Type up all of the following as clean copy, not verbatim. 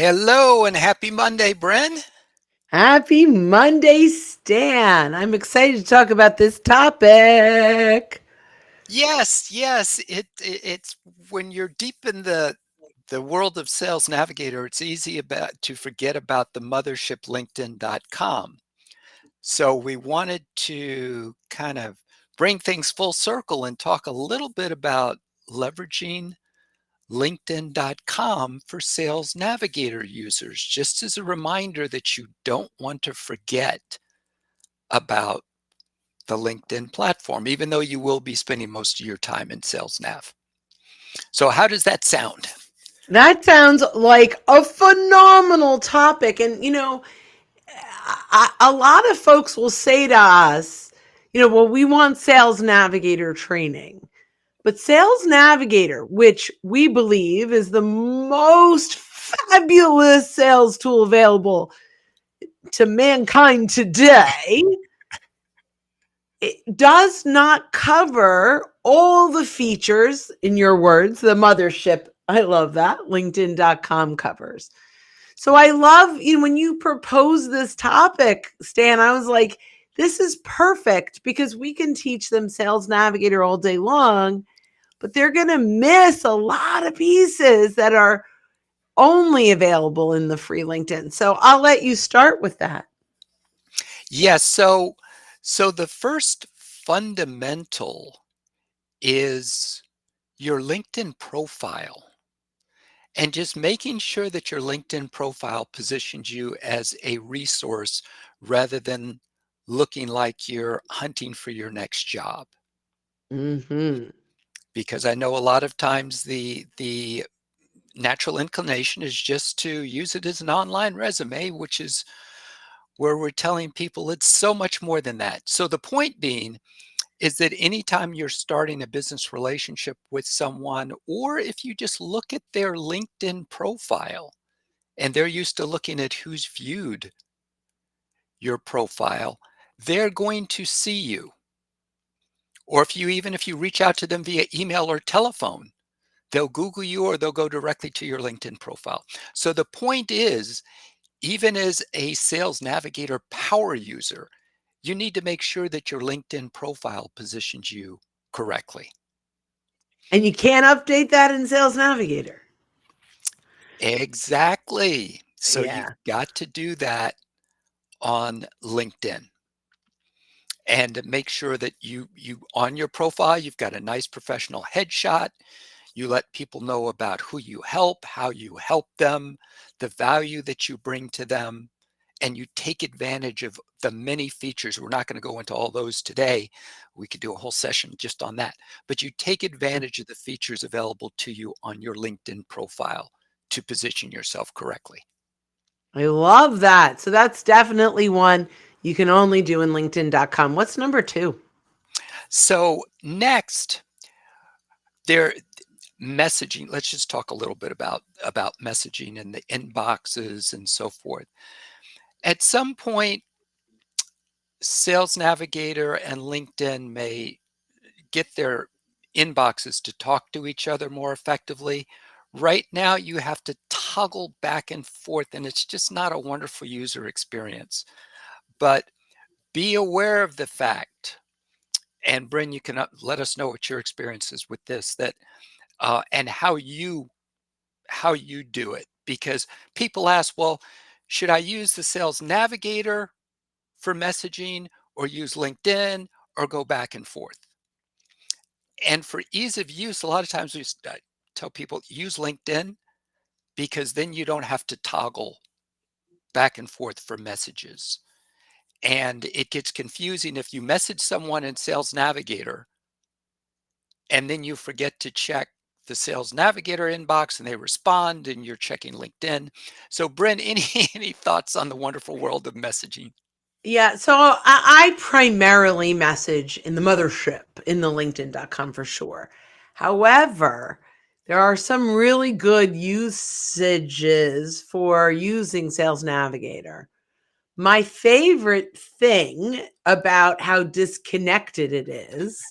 Hello and happy Monday, Bren. Happy Monday, Stan. I'm excited to talk about this topic. Yes. It's when you're deep in the world of Sales Navigator, it's easy to forget about the mothership LinkedIn.com. So we wanted to kind of bring things full circle and talk a little bit about leveraging LinkedIn.com for Sales Navigator users, just as a reminder that you don't want to forget about the LinkedIn platform, even though you will be spending most of your time in Sales Nav. So, how does that sound? That sounds like a phenomenal topic. And, a lot of folks will say to us, well, we want Sales Navigator training. But Sales Navigator, which we believe is the most fabulous sales tool available to mankind today, it does not cover all the features, in your words, the mothership. I love that. LinkedIn.com covers. So I love, when you propose this topic, Stan, I was like, this is perfect because we can teach them Sales Navigator all day long, but they're going to miss a lot of pieces that are only available in the free LinkedIn. So I'll let you start with that. Yes. So the first fundamental is your LinkedIn profile and just making sure that your LinkedIn profile positions you as a resource rather than looking like you're hunting for your next job. Mm-hmm. Because I know a lot of times the natural inclination is just to use it as an online resume, which is where we're telling people it's so much more than that. So the point being is that anytime you're starting a business relationship with someone, or if you just look at their LinkedIn profile and they're used to looking at who's viewed your profile, they're going to see you. Or if you reach out to them via email or telephone, they'll Google you or they'll go directly to your LinkedIn profile. So the point is, even as a Sales Navigator power user, you need to make sure that your LinkedIn profile positions you correctly. And you can't update that in Sales Navigator. Exactly. So you've Yeah. got to do that on LinkedIn and make sure that you on your profile you've got a nice professional headshot. You let people know about who you help, how you help them, the value that you bring to them, and you take advantage of the many features. We're not going to go into all those today. We could do a whole session just on that. But you take advantage of the features available to you on your LinkedIn profile to position yourself correctly. I love that. So that's definitely one you can only do in LinkedIn.com. What's number two? So next, there messaging. Let's just talk a little bit about messaging and the inboxes and so forth. At some point, Sales Navigator and LinkedIn may get their inboxes to talk to each other more effectively. Right now, you have to toggle back and forth, and it's just not a wonderful user experience. But be aware of the fact, and Bryn, you can let us know what your experience is with this, that and how you do it, because people ask, well, should I use the Sales Navigator for messaging or use LinkedIn or go back and forth? And for ease of use, a lot of times tell people use LinkedIn because then you don't have to toggle back and forth for messages. And it gets confusing if you message someone in Sales Navigator and then you forget to check the Sales Navigator inbox and they respond and you're checking LinkedIn. So Bryn, any any thoughts on the wonderful world of messaging? Yeah. So I primarily message in the mothership in the LinkedIn.com for sure. However, there are some really good usages for using Sales Navigator. My favorite thing about how disconnected it is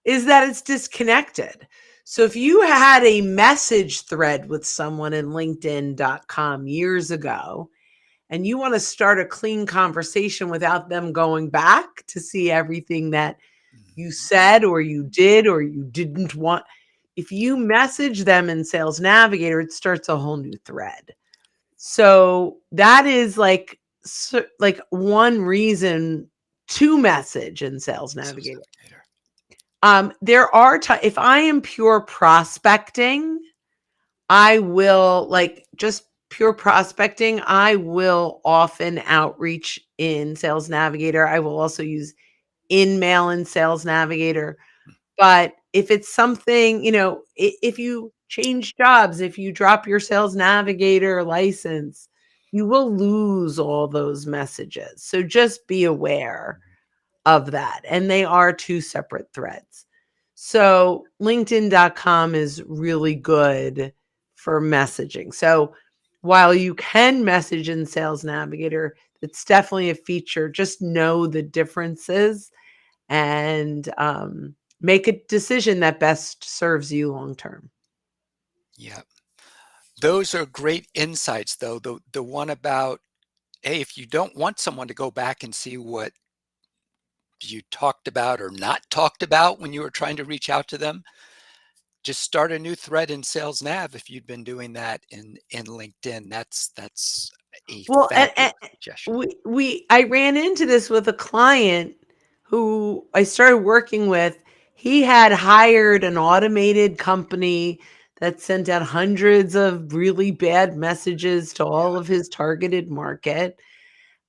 that it's disconnected. So if you had a message thread with someone in LinkedIn.com years ago, and you want to start a clean conversation without them going back to see everything that you said or you did or you didn't want, if you message them in Sales Navigator, it starts a whole new thread. So that is like one reason to message in Sales Sales Navigator. Navigator. There are if I am pure prospecting, I will like just pure prospecting. I will often outreach in Sales Navigator. I will also use InMail in Sales Navigator. But if it's something, if you change jobs, if you drop your Sales Navigator license, you will lose all those messages. So just be aware of that. And they are two separate threads. So LinkedIn.com is really good for messaging. So while you can message in Sales Navigator, it's definitely a feature. Just know the differences and make a decision that best serves you long term. Yeah. Those are great insights, though. The one about, hey, if you don't want someone to go back and see what you talked about or not talked about when you were trying to reach out to them, just start a new thread in Sales Nav if you've been doing that in LinkedIn. That's a Well, and fabulous suggestion. I ran into this with a client who I started working with. He had hired an automated company that sent out hundreds of really bad messages to all of his targeted market.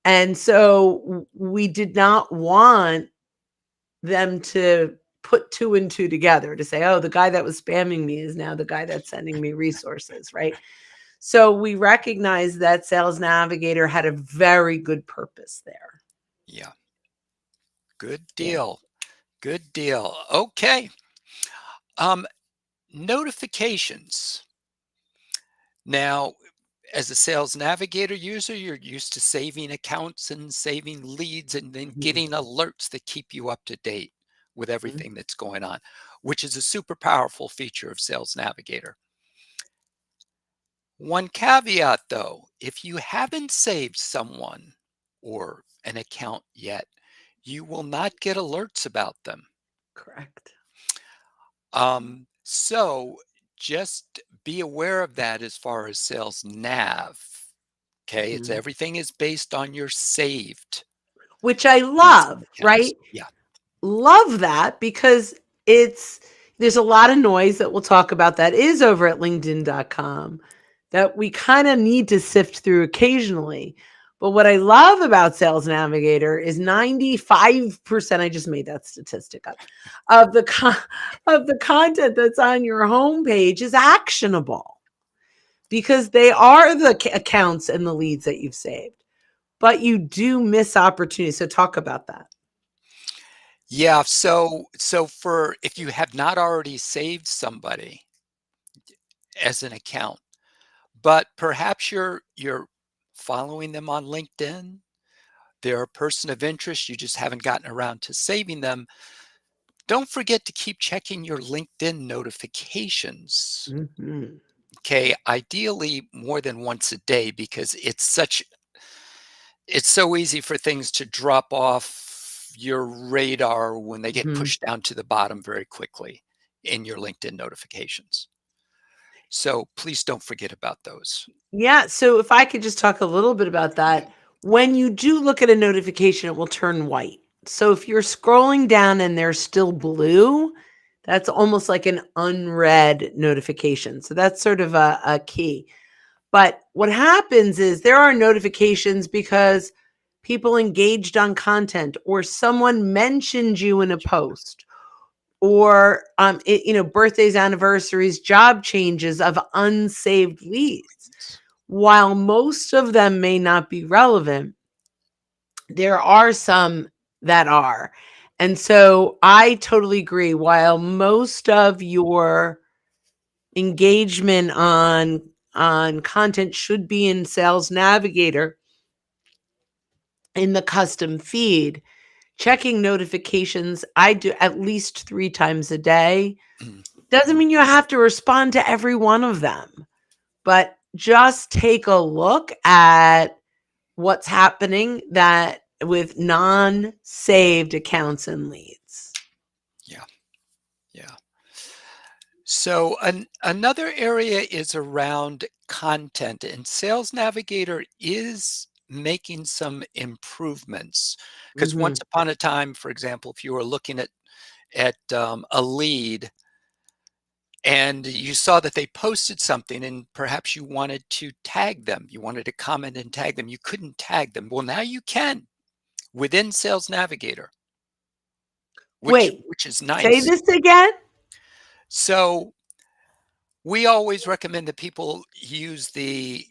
And so we did not want them to put two and two together to say, oh, the guy that was spamming me is now the guy that's sending me resources, right? So we recognize that Sales Navigator had a very good purpose there. Yeah. Good Yeah. deal. Good deal. Okay. Um, Notifications. Now, as a Sales Navigator user, you're used to saving accounts and saving leads and then Mhm. getting alerts that keep you up to date with Mhm. everything that's going on, which is a super powerful feature of Sales Navigator. One caveat though, if you haven't saved someone or an account yet, you will not get alerts about them. Correct. So just be aware of that as far as Sales Nav. Okay, it's Mhm. everything is based on your saved Which I leads and love, accounts. right? Yeah, Love that because it's there's a lot of noise that we'll talk about that is over at linkedin.com that we kind of need to sift through occasionally. But what I love about Sales Navigator is 95%, I just made that statistic up, of of the content that's on your homepage is actionable because they are the accounts and the leads that you've saved. But you do miss opportunities. So talk about that. yeah. So for if you have not already saved somebody as an account, but perhaps you're following them on LinkedIn, they're a person of interest, you just haven't gotten around to saving them. Don't forget to keep checking your LinkedIn notifications. Mhm. Okay, ideally more than once a day because it's so easy for things to drop off your radar when they get Mhm. pushed down to the bottom very quickly in your LinkedIn notifications. So please don't forget about those. Yeah, so if I could just talk a little bit about that. When you do look at a notification, it will turn white. So if you're scrolling down and they're still blue, that's almost like an unread notification. So that's sort of a key. But what happens is there are notifications because people engaged on content or someone mentioned you in a post or birthdays, anniversaries, job changes of unsaved leads. While most of them may not be relevant, there are some that are. And so I totally agree. While most of your engagement on content should be in Sales Navigator in the custom feed, checking notifications I do at least 3 times a day. Doesn't mean you have to respond to every one of them, but just take a look at what's happening that with non-saved accounts and leads. Yeah. Yeah. So another area is around content, and Sales Navigator is making some improvements. Because once Mhm. upon a time, for example, if you were looking at a lead and you saw that they posted something and perhaps you wanted to tag them, you wanted to comment and tag them, you couldn't tag them. Well, now you can within Sales Navigator, Wait, which is say nice. this again? So we always recommend that people use the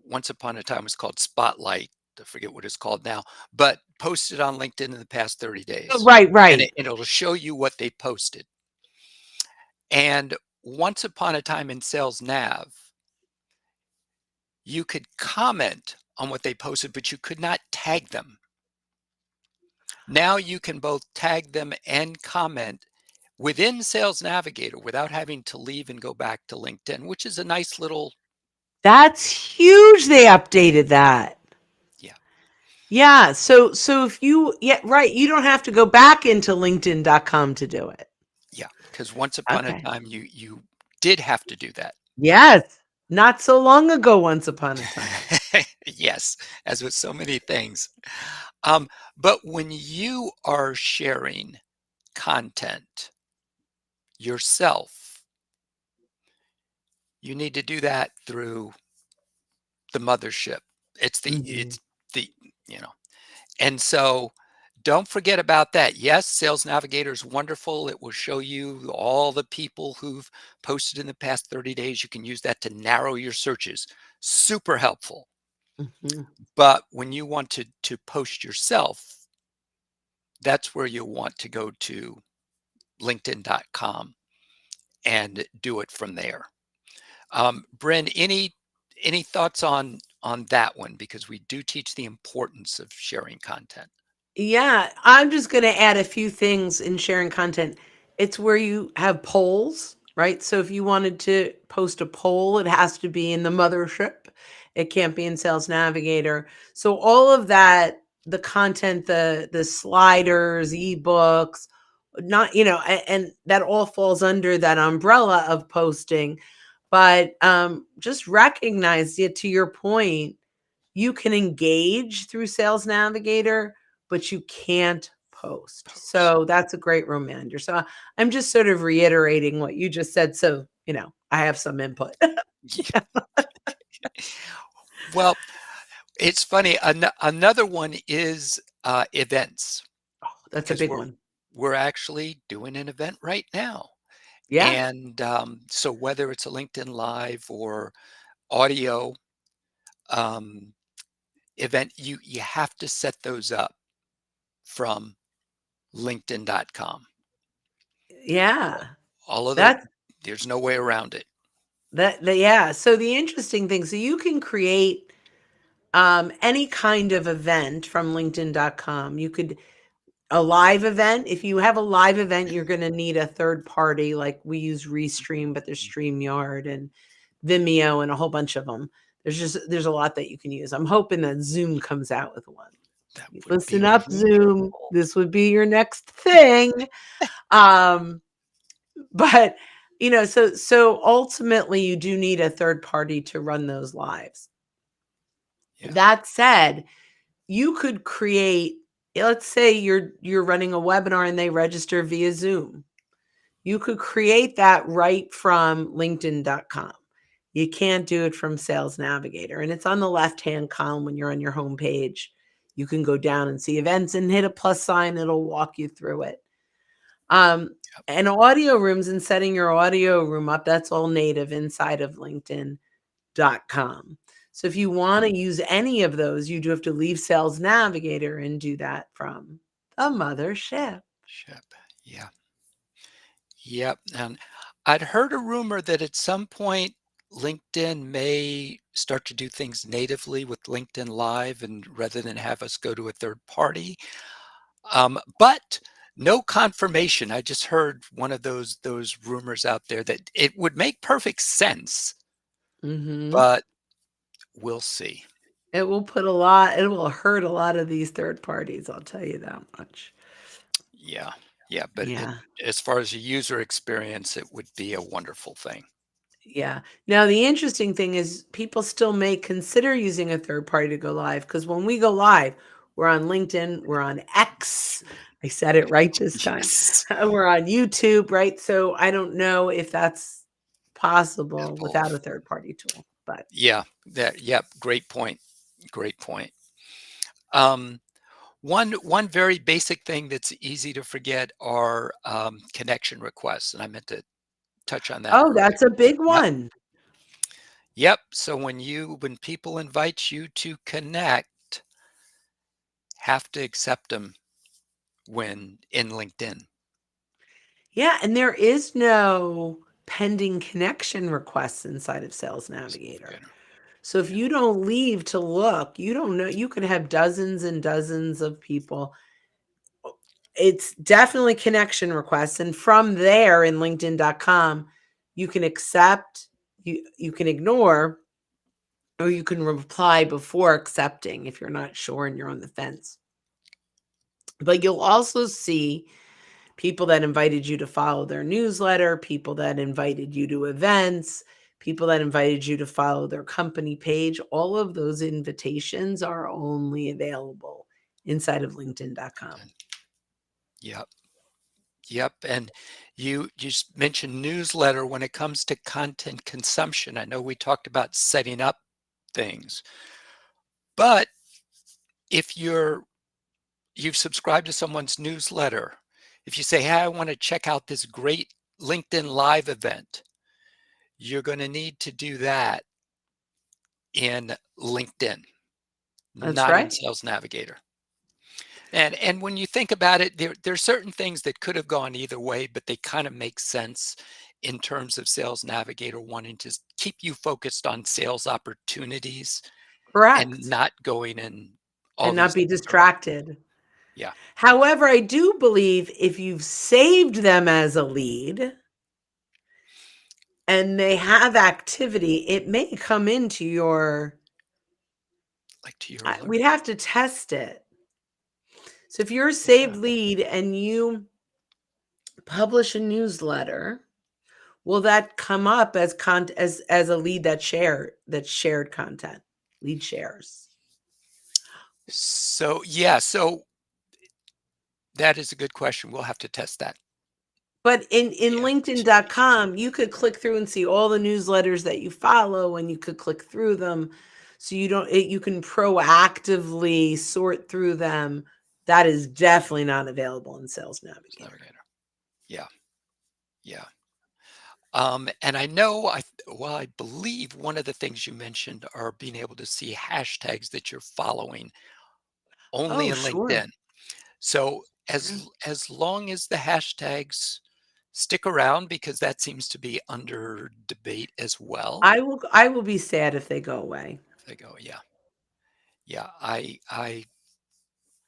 once upon a time it was called Spotlight. I forget what it's called now, but posted on LinkedIn in the past 30 days. Right, And right. it'll show you what they posted. And once upon a time in Sales Nav, you could comment on what they posted, but you could not tag them. Now you can both tag them and comment within Sales Navigator without having to leave and go back to LinkedIn, which is a nice little, That's huge they updated that. yeah. Yeah, so if you yeah, right, you don't have to go back into linkedin.com to do it. Yeah, because once upon a Okay. time, you did have to do that. Yes. Not so long ago, once upon a time. Yes, as with so many things. Um, but when you are sharing content yourself, you need to do that through the mothership. Mhm. It's the, you know, and so don't forget about that. Yes, Sales Navigator is wonderful. It will show you all the people who've posted in the past 30 days. You can use that to narrow your searches. Super helpful. Mhm. But when you want to post yourself, that's where you'll want to go to linkedin.com and do it from there. Bryn, any thoughts on that one? Because we do teach the importance of sharing content. Yeah, I'm just going to add a few things in sharing content. It's where you have polls, right? So if you wanted to post a poll, it has to be in the mothership. It can't be in Sales Navigator. So all of that, the content, the sliders, ebooks, not, and that all falls under that umbrella of posting. But just recognize it to your point, you can engage through Sales Navigator, but you can't post. Post. So that's a great reminder. So I'm just sort of reiterating what you just said. So, I have some input. Well, it's funny. Another one is events, That's a because big we're one. we're actually doing an event right now. Yeah. And so whether it's a LinkedIn Live or audio um, event, you have to set those up from LinkedIn.com. Yeah. All of those, That's there's no way around it. yeah. So the interesting thing, so you can create any kind of event from linkedin.com. You could a live event. If you have a live event, you're going to need a third party. Like we use Restream, but there's StreamYard and Vimeo and a whole bunch of them. There's a lot that you can use. I'm hoping that Zoom comes out with one. That would be Listen up, Zoom. wonderful. This would be your next thing. Um, but so ultimately you do need a third party to run those lives. Yeah. That said, you could create, let's say you're running a webinar and they register via Zoom. You could create that right from linkedin.com. You can't do it from Sales Navigator, and it's on the left-hand column when you're on your home page. You can go down and see events and hit a plus sign. It'll walk you through it. Um, Yep. and audio rooms and setting your audio room up, that's all native inside of linkedin.com. So if you want to use any of those, you do have to leave Sales Navigator and do that from the mothership. Ship. Yeah. Yep. And I'd heard a rumor that at some point LinkedIn may start to do things natively with LinkedIn Live and rather than have us go to a third party. But No confirmation. I just heard one of those rumors out there that it would make perfect sense, Mhm. but we'll see. It will hurt a lot of these third parties, I'll tell you that much. Yeah. Yeah, but Yeah. as far as a user experience, it would be a wonderful thing. Yeah. Now the interesting thing is people still may consider using a third party to go live because when we go live, we're on LinkedIn, we're on X. I said it right this time. Yes. We're on YouTube, right? So I don't know if that's possible Apple. without a third party tool, but Yeah, yep, great point. Great point. Um, one very basic thing that's easy to forget are connection requests, and I meant to touch on that oh, earlier. that's a big Yep. one. Yep. So when people invite you to connect, have to accept them when in LinkedIn. Yeah, and there is no pending connection requests inside of Sales Navigator. Navigator. So if Yeah. you don't leave to look, you don't know you could have dozens and dozens of people. It's definitely connection requests, and from there in linkedin.com, you can accept, you can ignore, or you can reply before accepting if you're not sure and you're on the fence. But you'll also see people that invited you to follow their newsletter, people that invited you to events, people that invited you to follow their company page. All of those invitations are only available inside of linkedin.com. LinkedIn. Yep. Yep. And you just mentioned newsletter when it comes to content consumption. I know we talked about setting up things, but if you've subscribed to someone's newsletter, if you say, "Hey, I want to check out this great LinkedIn live event," you're going to need to do that in LinkedIn, That's not in right. Sales Navigator. And when you think about it, there's certain things that could have gone either way, but they kind of make sense in terms of Sales Navigator wanting to keep you focused on sales opportunities and Correct. not going in all And not these be different directions. distracted. Yeah, However, I do believe if you've saved them as a lead and they have activity, it may come into your, like to your alert. we'd have to test it. So if you're a saved Yeah. lead and you publish a newsletter, will that come up as as a lead that shared content? Lead shares. So that is a good question. We'll have to test that. But in Yeah. linkedin.com, you could click through and see all the newsletters that you follow and you could click through them. So you can proactively sort through them. That is definitely not available in Sales Navigator. Navigator. Yeah. Yeah. And I know well, I believe one of the things you mentioned are being able to see hashtags that you're following only Oh, in sure. LinkedIn. So Yeah. as long as the hashtags stick around, because that seems to be under debate as well. I will be sad if they go away. If they go, yeah, yeah. I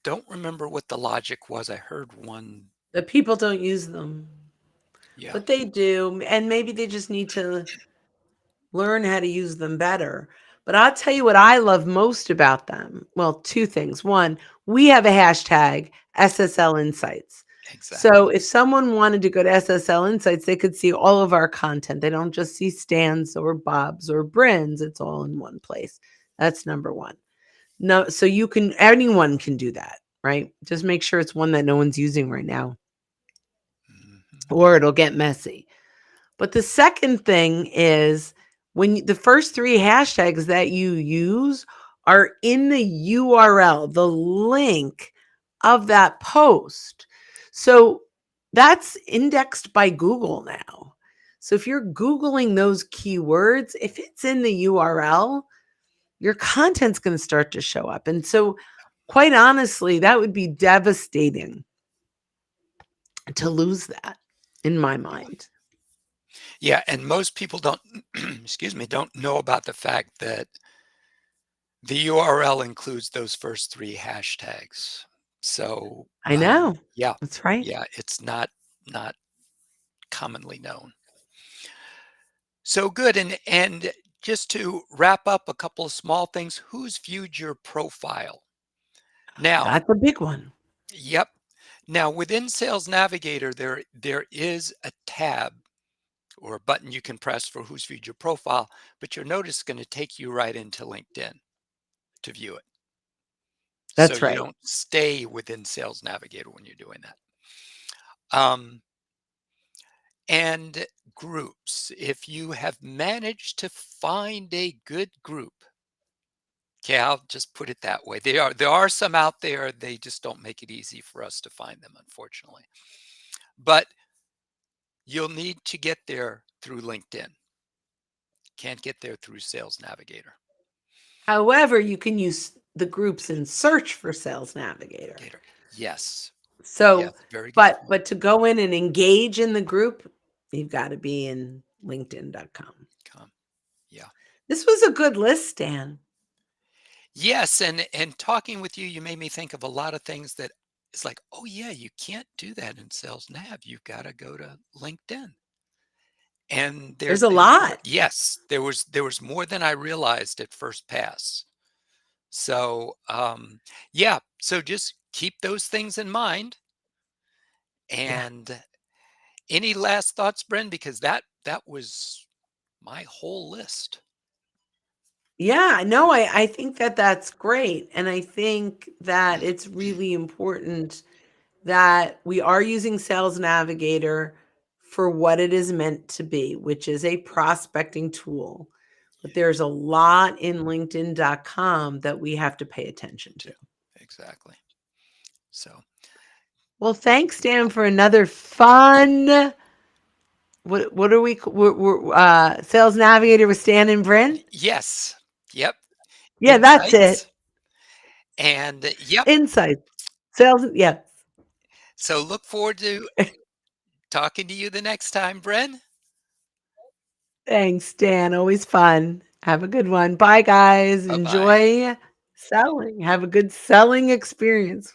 don't remember what the logic was. I heard one. The people don't use them, Yeah, but they do, and maybe they just need to learn how to use them better. But I'll tell you what I love most about them. Well, two things. One, we have a hashtag SSL Insights. So exactly. if someone wanted to go to SSL Insights, they could see all of our content. They don't just see Stans or Bob's or Brins. It's all in one place. That's number one. No, so anyone can do that, right? Just make sure it's one that no one's using right now, Mhm. or it'll get messy. But the second thing is the first three hashtags that you use are in the URL, the link of that post. So that's indexed by Google now. So if you're Googling those keywords, if it's in the URL, your content's going to start to show up. And so, quite honestly, that would be devastating to lose that in my Yeah, mind. yeah. And most people don't, excuse me, don't know about the fact that the URL includes those first three hashtags. So, I know. yeah, That's right. yeah, it's not commonly known. So good, and just to wrap up a couple of small things, who's viewed your profile? Now, That's a big one. yep. Now within Sales Navigator, there is a tab or a button you can press for who's viewed your profile, but you'll notice it's going to take you right into LinkedIn to view it. So That's you right. don't stay within Sales Navigator when you're doing that. Um, and groups, if you have managed to find a good group, okay, I'll just put it that way. There are some out there, they just don't make it easy for us to find them, unfortunately. But you'll need to get there through LinkedIn. Can't get there through Sales Navigator. However, you can use the groups in search for Sales Navigator. Gator. Yes. So, Yes. Very good but point. but to go in and engage in the group, you've got to be in linkedin.com. Yeah. This was a good list, Dan. Yes, and talking with you, you made me think of a lot of things that it's like, oh yeah, you can't do that in Sales Nav. You've got to go to LinkedIn. And There's a there's more. lot. Yes, there was more than I realized at first pass. So yeah, so just keep those things in mind. Yeah. And any last thoughts, Bren? Because that was my whole list. Yeah, no, I think that that's great. And I think that it's really important that we are using Sales Navigator for what it is meant to be, which is a prospecting tool. But there's a lot in LinkedIn.com that we have to pay attention to. Too. Exactly. So Well, thanks, Dan, for another fun. What are we're Sales Navigator with Stan and Bryn? yes. Yep. Yeah, that's it. Insights. And yep. Insights. Sales, yeah. So look forward to talking to you the next time, Bren. Thanks, Dan. Always fun. Have a good one. Bye, guys. Bye bye. Enjoy selling. Have a good selling experience.